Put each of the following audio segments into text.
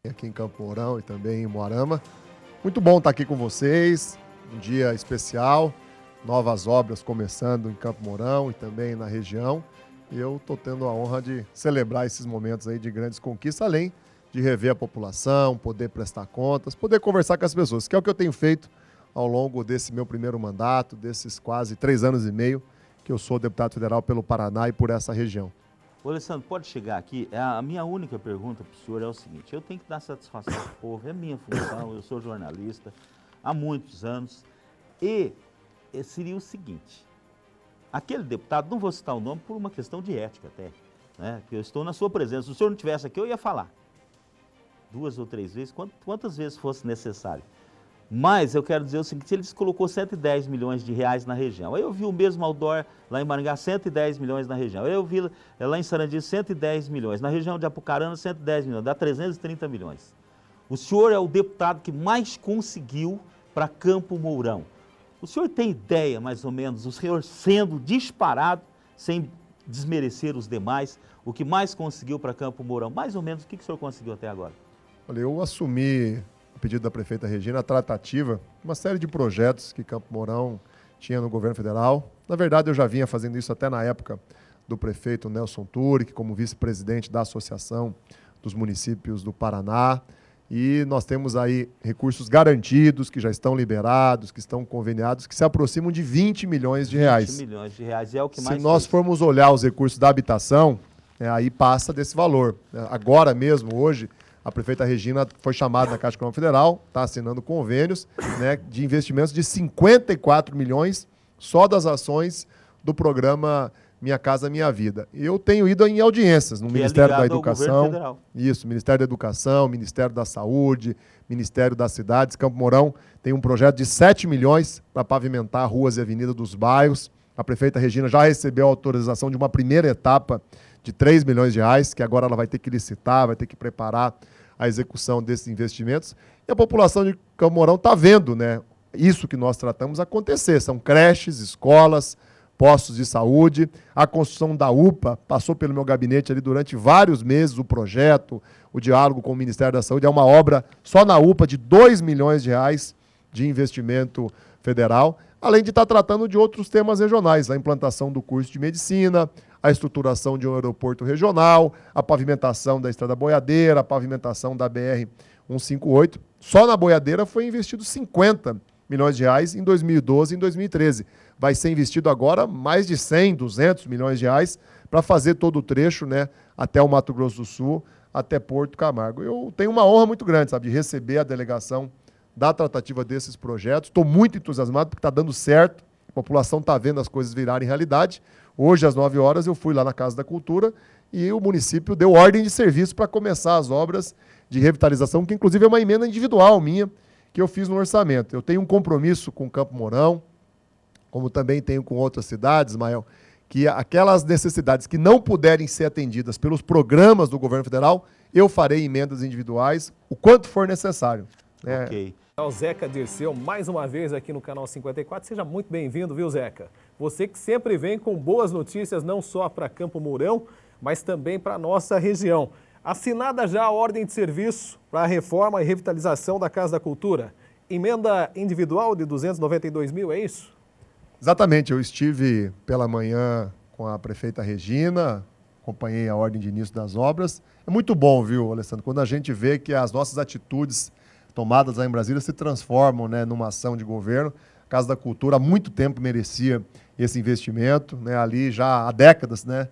Aqui em Campo Mourão e também em Moarama. Muito bom estar aqui com vocês, um dia especial, novas obras começando em Campo Mourão e também na região. E eu estou tendo a honra de celebrar esses momentos aí de grandes conquistas, além de rever a população, poder prestar contas, poder conversar com as pessoas, que é o que eu tenho feito ao longo desse meu primeiro mandato, desses quase 3 anos e meio que eu sou deputado federal pelo Paraná e por essa região. Ô, Alessandro, pode chegar aqui? A minha única pergunta para o senhor é o seguinte: eu tenho que dar satisfação ao povo, é minha função, eu sou jornalista há muitos anos, e seria o seguinte: aquele deputado, não vou citar o nome por uma questão de ética até, né, que eu estou na sua presença, se o senhor não estivesse aqui eu ia falar 2 ou 3 vezes, quantas vezes fosse necessário. Mas eu quero dizer o seguinte: ele colocou 110 milhões de reais na região. Eu vi o mesmo outdoor lá em Maringá, 110 milhões na região. Eu vi lá em Sarandi 110 milhões. Na região de Apucarana, 110 milhões, dá 330 milhões. O senhor é o deputado que mais conseguiu para Campo Mourão. O senhor tem ideia, mais ou menos, o senhor sendo disparado, sem desmerecer os demais, o que mais conseguiu para Campo Mourão? Mais ou menos, o que o senhor conseguiu até agora? Olha, eu assumi, a pedido da prefeita Regina, a tratativa, uma série de projetos que Campo Mourão tinha no governo federal. Na verdade, eu já vinha fazendo isso até na época do prefeito Nelson Turek, como vice-presidente da Associação dos Municípios do Paraná. E nós temos aí recursos garantidos, que já estão liberados, que estão conveniados, que se aproximam de 20 milhões de reais. 20 milhões de reais é o que mais Se nós formos olhar os recursos da habitação, aí passa desse valor. Agora mesmo, hoje, a prefeita Regina foi chamada na Caixa Econômica Federal, está assinando convênios, né, de investimentos de 54 milhões só das ações do programa Minha Casa Minha Vida. Eu tenho ido em audiências no Ministério da Educação, isso, Ministério da Educação, Ministério da Saúde, Ministério das Cidades. Campo Mourão tem um projeto de 7 milhões para pavimentar ruas e avenidas dos bairros. A prefeita Regina já recebeu a autorização de uma primeira etapa de 3 milhões de reais, que agora ela vai ter que licitar, vai ter que preparar a execução desses investimentos. E a população de Campo Mourão está vendo, né, isso que nós tratamos acontecer. São creches, escolas, postos de saúde. A construção da UPA passou pelo meu gabinete ali durante vários meses, o projeto, o diálogo com o Ministério da Saúde. É uma obra só na UPA de 2 milhões de reais de investimento federal, além de estar tratando de outros temas regionais, a implantação do curso de medicina, a estruturação de um aeroporto regional, a pavimentação da Estrada Boiadeira, a pavimentação da BR-158. Só na Boiadeira foi investido 50 milhões de reais em 2012 e em 2013. Vai ser investido agora mais de 100, 200 milhões de reais para fazer todo o trecho, né, até o Mato Grosso do Sul, até Porto Camargo. Eu tenho uma honra muito grande, sabe, de receber a delegação da tratativa desses projetos. Estou muito entusiasmado porque está dando certo, a população está vendo as coisas virarem realidade. Hoje, às 9 horas, eu fui lá na Casa da Cultura e o município deu ordem de serviço para começar as obras de revitalização, que inclusive é uma emenda individual minha, que eu fiz no orçamento. Eu tenho um compromisso com Campo Mourão, como também tenho com outras cidades, Ismael, que aquelas necessidades que não puderem ser atendidas pelos programas do governo federal, eu farei emendas individuais, o quanto for necessário. Ok. O Zeca Dirceu, mais uma vez aqui no Canal 54. Seja muito bem-vindo, viu, Zeca? Você que sempre vem com boas notícias, não só para Campo Mourão, mas também para a nossa região. Assinada já a ordem de serviço para a reforma e revitalização da Casa da Cultura. Emenda individual de 292 mil, é isso? Exatamente. Eu estive pela manhã com a prefeita Regina, acompanhei a ordem de início das obras. É muito bom, viu, Alessandro, quando a gente vê que as nossas atitudes tomadas lá em Brasília se transformam, né, numa ação de governo. A Casa da Cultura há muito tempo merecia esse investimento, né, ali já há décadas, né,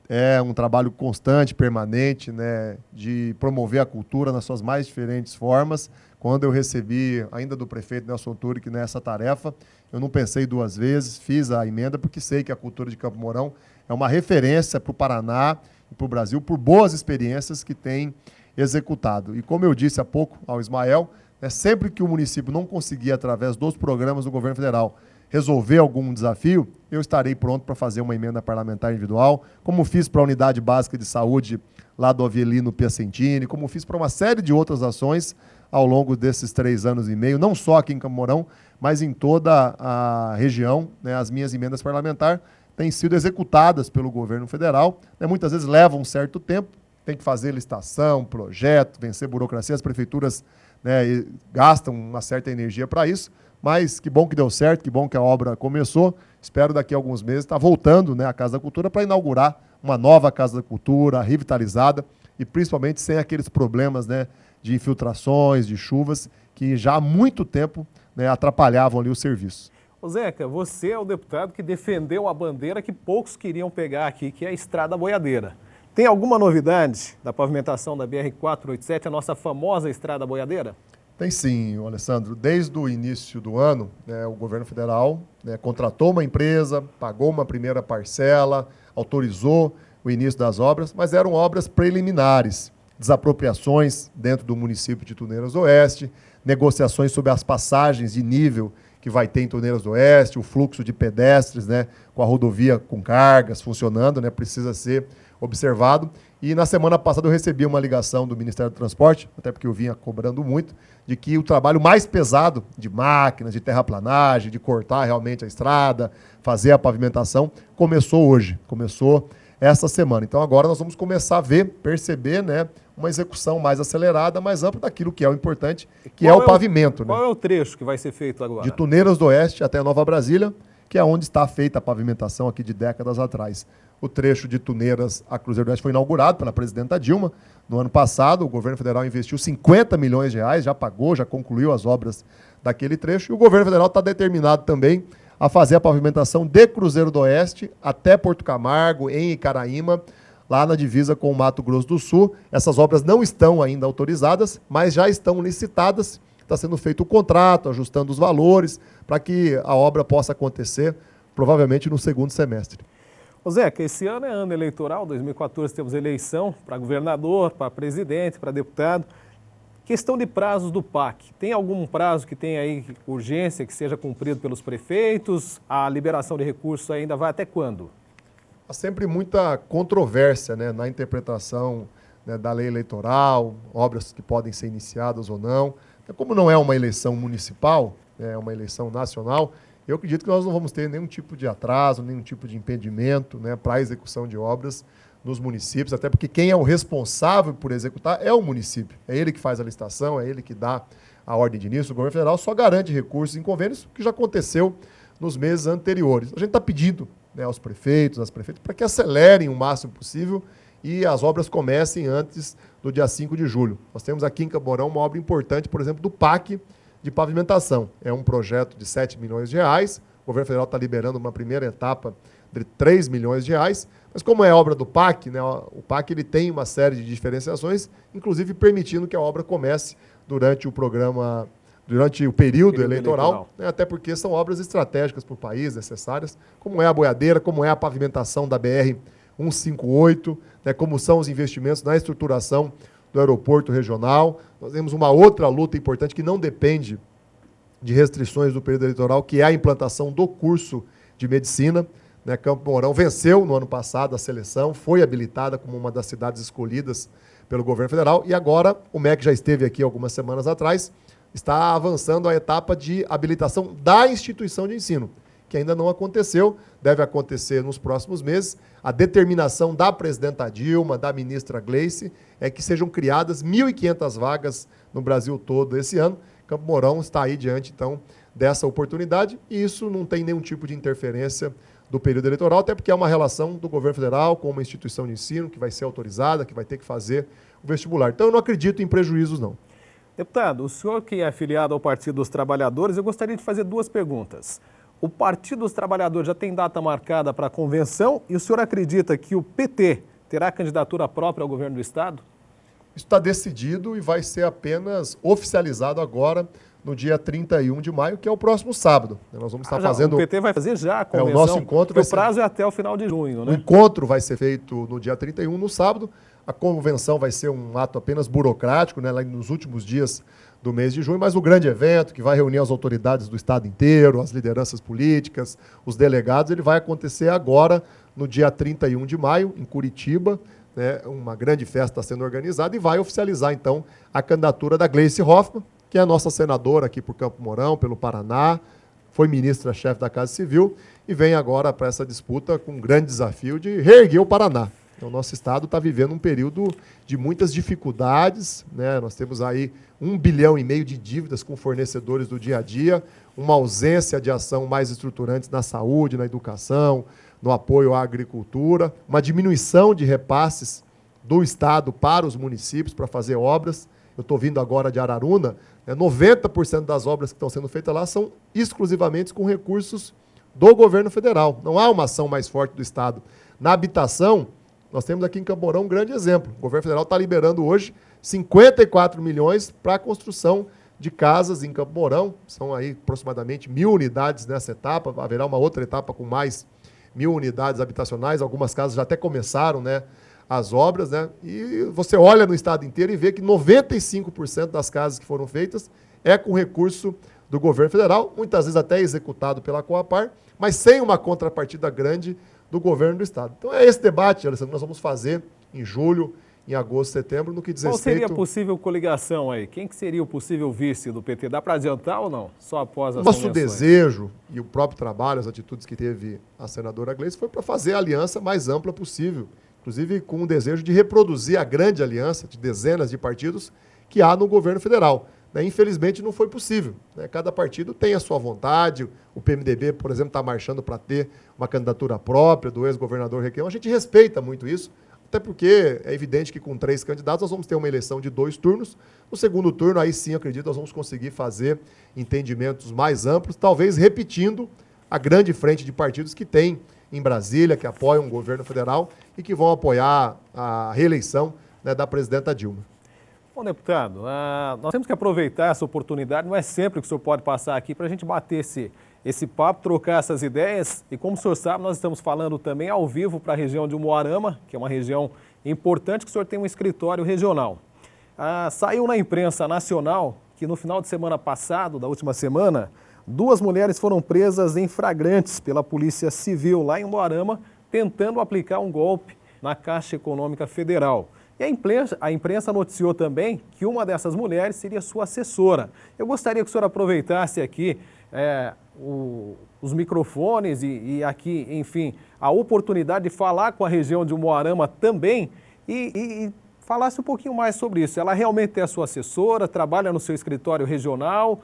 é um trabalho constante, permanente, né, de promover a cultura nas suas mais diferentes formas. Quando eu recebi, ainda do prefeito Nelson Turek, nessa tarefa, eu não pensei 2 vezes, fiz a emenda, porque sei que a cultura de Campo Mourão é uma referência para o Paraná e para o Brasil, por boas experiências que tem executado. E como eu disse há pouco ao Ismael, né, sempre que o município não conseguir, através dos programas do governo federal, resolver algum desafio, eu estarei pronto para fazer uma emenda parlamentar individual, como fiz para a Unidade Básica de Saúde lá do Avelino Piacentini, como fiz para uma série de outras ações ao longo desses 3 anos e meio, não só aqui em Campo Mourão, mas em toda a região, né, as minhas emendas parlamentares têm sido executadas pelo governo federal, né, muitas vezes levam um certo tempo, tem que fazer licitação, projeto, vencer burocracia, as prefeituras, né, gastam uma certa energia para isso, mas que bom que deu certo, que bom que a obra começou. Espero daqui a alguns meses estar voltando, né, à Casa da Cultura para inaugurar uma nova Casa da Cultura, revitalizada e principalmente sem aqueles problemas, né, de infiltrações, de chuvas, que já há muito tempo, né, atrapalhavam ali o serviço. Ô Zeca, você é o deputado que defendeu a bandeira que poucos queriam pegar aqui, que é a Estrada Boiadeira. Tem alguma novidade da pavimentação da BR-487, a nossa famosa Estrada Boiadeira? Tem sim, Alessandro. Desde o início do ano, né, o governo federal, né, contratou uma empresa, pagou uma primeira parcela, autorizou o início das obras, mas eram obras preliminares, desapropriações dentro do município de Tuneiras do Oeste, negociações sobre as passagens de nível que vai ter em Tuneiras do Oeste, o fluxo de pedestres, né, com a rodovia com cargas funcionando, né, precisa ser observado. E na semana passada eu recebi uma ligação do Ministério do Transporte, até porque eu vinha cobrando muito, de que o trabalho mais pesado de máquinas, de terraplanagem, de cortar realmente a estrada, fazer a pavimentação, começou hoje, começou essa semana. Então agora nós vamos começar a ver, perceber, né, uma execução mais acelerada, mais ampla daquilo que é o importante, que é o pavimento. Qual é o trecho que vai ser feito agora? De Tuneiras do Oeste até Nova Brasília, que é onde está feita a pavimentação aqui de décadas atrás. O trecho de Tuneiras a Cruzeiro do Oeste foi inaugurado pela presidenta Dilma. No ano passado, o governo federal investiu 50 milhões de reais, já pagou, já concluiu as obras daquele trecho. E o governo federal está determinado também a fazer a pavimentação de Cruzeiro do Oeste até Porto Camargo, em Icaraíma, lá na divisa com o Mato Grosso do Sul. Essas obras não estão ainda autorizadas, mas já estão licitadas. Está sendo feito o contrato, ajustando os valores, para que a obra possa acontecer, provavelmente no segundo semestre. Ô Zeca, esse ano é ano eleitoral, 2014 temos eleição para governador, para presidente, para deputado. Questão de prazos do PAC. Tem algum prazo que tenha aí urgência, que seja cumprido pelos prefeitos? A liberação de recursos ainda vai até quando? Há sempre muita controvérsia, né, na interpretação, né, da lei eleitoral, obras que podem ser iniciadas ou não. Como não é uma eleição municipal, é uma eleição nacional, eu acredito que nós não vamos ter nenhum tipo de atraso, nenhum tipo de impedimento, né, para a execução de obras nos municípios, até porque quem é o responsável por executar é o município. É ele que faz a licitação, é ele que dá a ordem de início. O governo federal só garante recursos em convênios, o que já aconteceu nos meses anteriores. A gente está pedindo, né, aos prefeitos, às prefeitas, para que acelerem o máximo possível e as obras comecem antes do dia 5 de julho. Nós temos aqui em Campo Mourão uma obra importante, por exemplo, do PAC de pavimentação. É um projeto de 7 milhões de reais, o governo federal está liberando uma primeira etapa de 3 milhões de reais, mas como é obra do PAC, né, o PAC ele tem uma série de diferenciações, inclusive permitindo que a obra comece durante o período eleitoral. Né, até porque são obras estratégicas para o país, necessárias, como é a boiadeira, como é a pavimentação da BR-158, né, como são os investimentos na estruturação do aeroporto regional. Nós temos uma outra luta importante que não depende de restrições do período eleitoral, que é a implantação do curso de medicina. Né, Campo Mourão venceu no ano passado a seleção, foi habilitada como uma das cidades escolhidas pelo governo federal e agora o MEC já esteve aqui algumas semanas atrás, está avançando a etapa de habilitação da instituição de ensino, que ainda não aconteceu, deve acontecer nos próximos meses. A determinação da presidenta Dilma, da ministra Gleice, é que sejam criadas 1.500 vagas no Brasil todo esse ano. Campo Mourão está aí diante, então, dessa oportunidade, e isso não tem nenhum tipo de interferência do período eleitoral, até porque é uma relação do governo federal com uma instituição de ensino que vai ser autorizada, que vai ter que fazer o vestibular. Então, eu não acredito em prejuízos, não. Deputado, o senhor que é afiliado ao Partido dos Trabalhadores, eu gostaria de fazer duas perguntas. O Partido dos Trabalhadores já tem data marcada para a convenção e o senhor acredita que o PT terá candidatura própria ao governo do Estado? Isso está decidido e vai ser apenas oficializado agora, no dia 31 de maio, que é o próximo sábado. Nós vamos estar fazendo... O PT vai fazer já a convenção, o nosso encontro vai o prazo é até o final de junho, né? O encontro vai ser feito no dia 31, no sábado. A convenção vai ser um ato apenas burocrático, né, lá nos últimos dias do mês de junho, mas o grande evento, que vai reunir as autoridades do Estado inteiro, as lideranças políticas, os delegados, ele vai acontecer agora, no dia 31 de maio, em Curitiba. Né, uma grande festa está sendo organizada e vai oficializar, então, a candidatura da Gleice Hoffmann, que é a nossa senadora aqui por Campo Mourão, pelo Paraná, foi ministra-chefe da Casa Civil e vem agora para essa disputa com um grande desafio de reerguer o Paraná. O nosso Estado está vivendo um período de muitas dificuldades, né? Nós temos aí 1,5 bilhão de dívidas com fornecedores do dia a dia, uma ausência de ação mais estruturantes na saúde, na educação, no apoio à agricultura, uma diminuição de repasses do Estado para os municípios para fazer obras. Eu estou vindo agora de Araruna, 90% das obras que estão sendo feitas lá são exclusivamente com recursos do governo federal. Não há uma ação mais forte do Estado. Na habitação, nós temos aqui em Campo Mourão um grande exemplo. O governo federal está liberando hoje 54 milhões para a construção de casas em Campo Mourão. São aí aproximadamente 1.000 unidades nessa etapa. Haverá uma outra etapa com mais 1.000 unidades habitacionais. Algumas casas já até começaram, né, as obras, né? E você olha no estado inteiro e vê que 95% das casas que foram feitas é com recurso do governo federal, muitas vezes até executado pela Coapar, mas sem uma contrapartida grande do governo do estado. Então é esse debate, Alessandro, que nós vamos fazer em julho, em agosto, setembro, no que diz respeito... Qual seria a possível coligação aí? Quem que seria o possível vice do PT? Dá para adiantar ou não? Só após as Nosso convenções? desejo e o próprio trabalho, as atitudes que teve a senadora Gleice, foi para fazer a aliança mais ampla possível, inclusive com o desejo de reproduzir a grande aliança de dezenas de partidos que há no governo federal. Infelizmente não foi possível. Cada partido tem a sua vontade. O PMDB, por exemplo, está marchando para ter uma candidatura própria do ex-governador Requião. A gente respeita muito isso, até porque é evidente que com 3 candidatos nós vamos ter uma eleição de 2 turnos. No segundo turno, aí sim, acredito, nós vamos conseguir fazer entendimentos mais amplos, talvez repetindo a grande frente de partidos que tem em Brasília, que apoiam o governo federal e que vão apoiar a reeleição, né, da presidenta Dilma. Bom, deputado, nós temos que aproveitar essa oportunidade, não é sempre que o senhor pode passar aqui para a gente bater esse papo, trocar essas ideias. E como o senhor sabe, nós estamos falando também ao vivo para a região de Umuarama, que é uma região importante, que o senhor tem um escritório regional. Saiu na imprensa nacional que no final de semana passado, da última semana, 2 mulheres foram presas em flagrantes pela Polícia Civil lá em Umuarama, tentando aplicar um golpe na Caixa Econômica Federal. E a imprensa noticiou também que uma dessas mulheres seria sua assessora. Eu gostaria que o senhor aproveitasse aqui os microfones e aqui, enfim, a oportunidade de falar com a região de Umuarama também e falasse um pouquinho mais sobre isso. Ela realmente é a sua assessora, trabalha no seu escritório regional,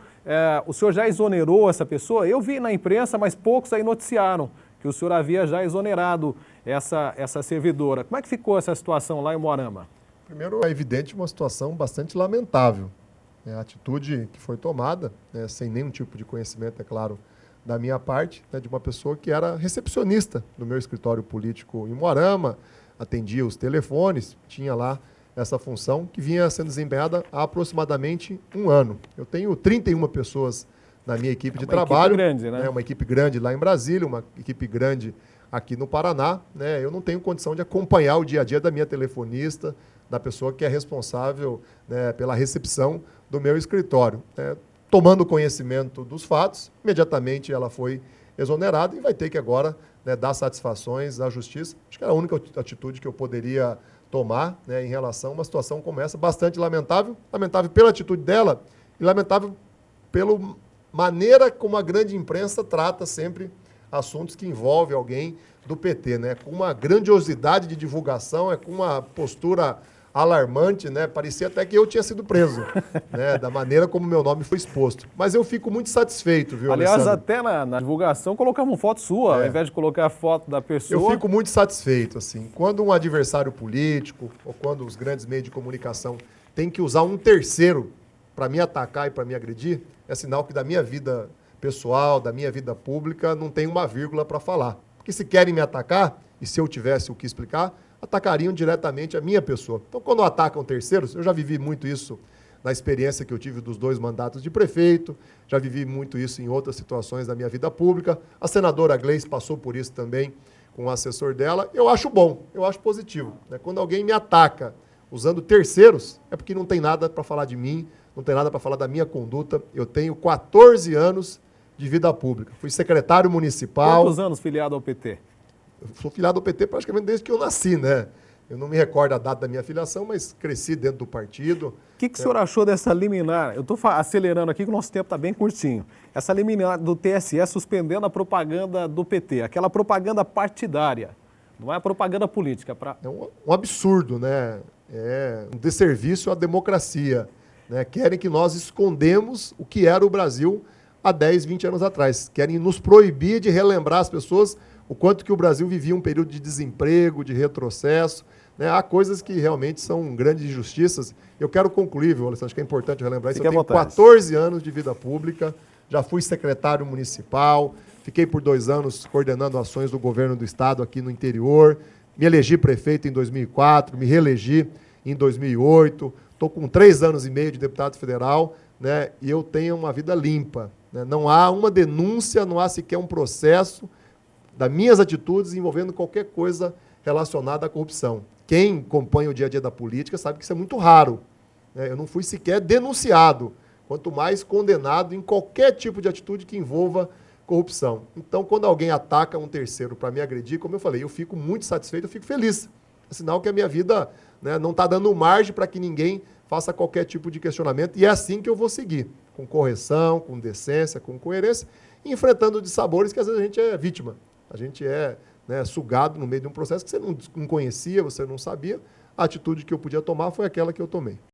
o senhor já exonerou essa pessoa? Eu vi na imprensa, mas poucos aí noticiaram que o senhor havia já exonerado essa servidora. Como é que ficou essa situação lá em Umuarama? Primeiro, é evidente uma situação bastante lamentável. A atitude que foi tomada, sem nenhum tipo de conhecimento, é claro, da minha parte, de uma pessoa que era recepcionista do meu escritório político em Umuarama, atendia os telefones, tinha lá essa função que vinha sendo desempenhada há aproximadamente 1 ano. Eu tenho 31 pessoas na minha equipe de trabalho. Uma equipe grande, né? Uma equipe grande lá em Brasília, uma equipe grande aqui no Paraná. Eu não tenho condição de acompanhar o dia a dia da minha telefonista, da pessoa que é responsável, pela recepção do meu escritório. Tomando conhecimento dos fatos, imediatamente ela foi exonerada e vai ter que agora dar satisfações à Justiça. Acho que era a única atitude que eu poderia tomar, em relação a uma situação como essa, bastante lamentável. Lamentável pela atitude dela e lamentável pela maneira como a grande imprensa trata sempre assuntos que envolvem alguém do PT, com uma grandiosidade de divulgação, com uma postura alarmante, parecia até que eu tinha sido preso, da maneira como meu nome foi exposto. Mas eu fico muito satisfeito, viu, aliás, Alessandro? até na divulgação colocavam foto sua, ao invés de colocar a foto da pessoa. Eu fico muito satisfeito, assim. Quando um adversário político, ou quando os grandes meios de comunicação têm que usar um terceiro para me atacar e para me agredir, é sinal que da minha vida pessoal, da minha vida pública, não tem uma vírgula para falar. Porque se querem me atacar, e se eu tivesse o que explicar, atacariam diretamente a minha pessoa. Então, quando atacam terceiros, eu já vivi muito isso na experiência que eu tive dos 2 mandatos de prefeito, já vivi muito isso em outras situações da minha vida pública. A senadora Gleice passou por isso também com o assessor dela. Eu acho bom, eu acho positivo. Quando alguém me ataca usando terceiros, é porque não tem nada para falar de mim, não tem nada para falar da minha conduta. Eu tenho 14 anos de vida pública. Fui secretário municipal. Quantos anos filiado ao PT? Eu sou filiado ao PT praticamente desde que eu nasci, Eu não me recordo a data da minha filiação, mas cresci dentro do partido. O que o senhor achou dessa liminar? Eu estou acelerando aqui que o nosso tempo está bem curtinho. Essa liminar do TSE suspendendo a propaganda do PT, aquela propaganda partidária. Não é propaganda política. É um absurdo, né? É um desserviço à democracia. Né? Querem que nós escondemos o que era o Brasil há 10, 20 anos atrás. Querem nos proibir de relembrar as pessoas o quanto que o Brasil vivia um período de desemprego, de retrocesso. Né? Há coisas que realmente são grandes injustiças. Eu quero concluir, viu, Alessandro? Acho que é importante relembrar isso. Eu tenho 14 anos de vida pública, já fui secretário municipal, fiquei por 2 anos coordenando ações do governo do estado aqui no interior, me elegi prefeito em 2004, me reelegi em 2008, estou com 3 anos e meio de deputado federal, né, e eu tenho uma vida limpa. Né? Não há uma denúncia, não há sequer um processo das minhas atitudes envolvendo qualquer coisa relacionada à corrupção. Quem acompanha o dia a dia da política sabe que isso é muito raro. Né? Eu não fui sequer denunciado, quanto mais condenado em qualquer tipo de atitude que envolva corrupção. Então, quando alguém ataca um terceiro para me agredir, como eu falei, eu fico muito satisfeito, eu fico feliz. É sinal que a minha vida, né, não está dando margem para que ninguém faça qualquer tipo de questionamento, e é assim que eu vou seguir, com correção, com decência, com coerência, enfrentando dissabores que às vezes a gente é vítima. A gente é, né, sugado no meio de um processo que você não conhecia, você não sabia. A atitude que eu podia tomar foi aquela que eu tomei.